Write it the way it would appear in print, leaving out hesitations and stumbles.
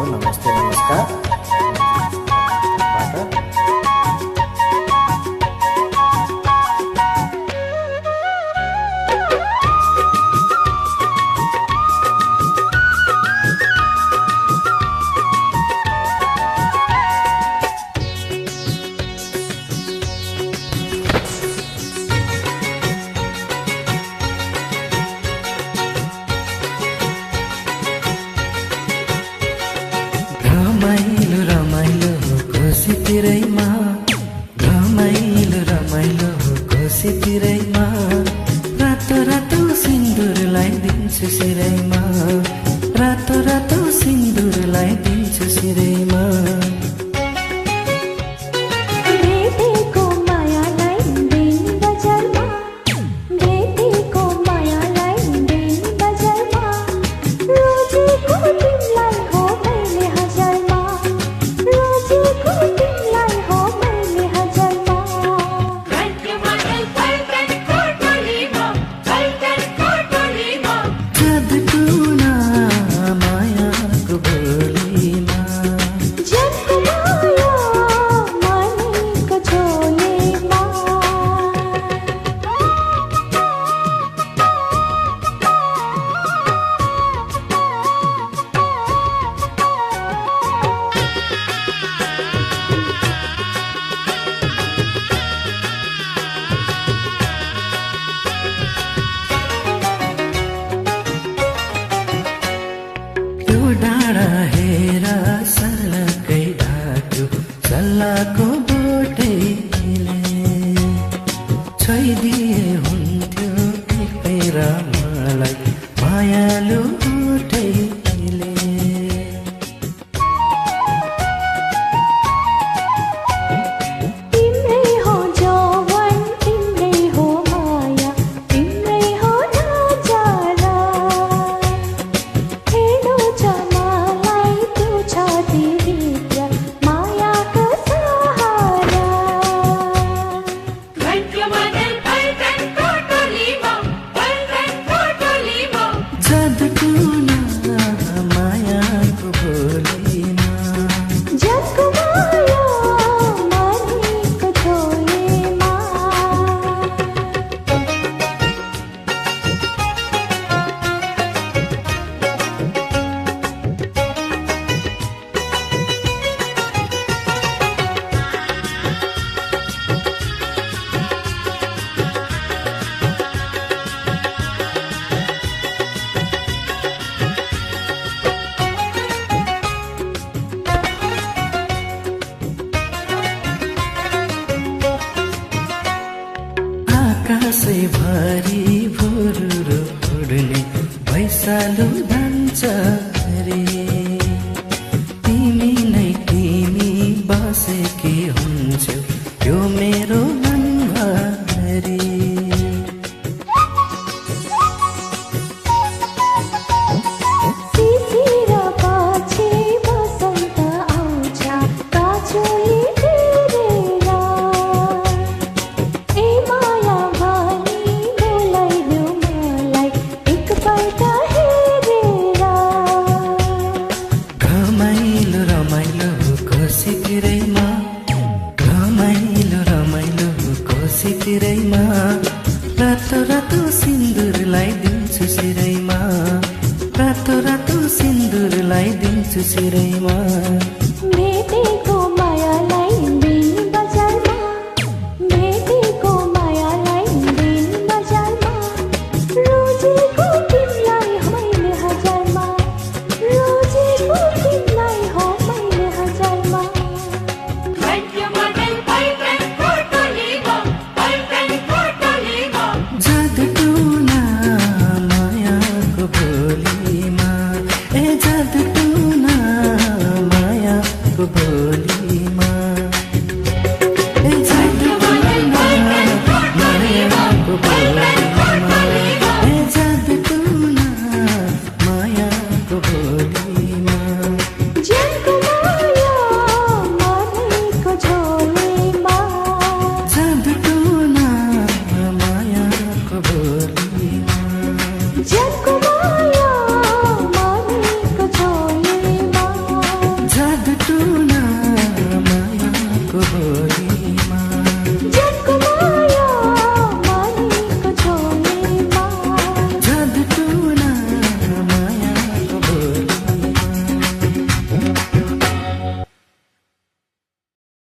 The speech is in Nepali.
हो। नमस्ते नमस्कार। रमाइलो रमाइलो कोसीतिरैमा, रमाइलो रमाइलो कोसीतिरैमा, रातो रातो सिन्दुर लगाइदिन्छु सिरैमा, रातो रातो सिन्दुर लगाइदिन्छु सिरैमा। डाँडा हेर सर्लकै ढाक्यो सल्लाको बोटेले, छोइदिए हुन्थ्यो एक मलाई मायालु बोटेले। तिम्रै हो जौवन, तिम्रै हो माया, तिम्रै हो नजारा, हेर्नु छ मलाई त्यो छातीभित्र मायाको सहारा। जादुटुना मायाको भोलीमा, जसको माया मनको झोलीमा। आकाशै भरि भुरुरु उड्ने भैँसालु धान्छ रे, तिमी नै तिमी बसेकी हुन्छौ यो मेरो मनभरि। शिशिर पछि बसन्त आउँछ काँचोले फेरेर, ए माया भनी बोलाइदेऊ मलाई एकपल्ट हेरेर। रमाइलो रमाइलो कोसीतिरैमा, रमाइलो रमाइलो कोसीतिरैमा, रातो रातो सिन्दुर लगाइदिन्छु सिरैमा, रातो रातो सिन्दुर लगाइदिन्छु सिरैमा। भेटेको मायालाई दिन बजारमा, भेटेको मायालाई दिन बजारमा, रोजेको तिमीलाई हो मैले हजारमा, रोजेको तिमीलाई हो मैले हजारमा। जादुटुना मायाको भोलीमा, ए जादुटुना मायाको भोली। हो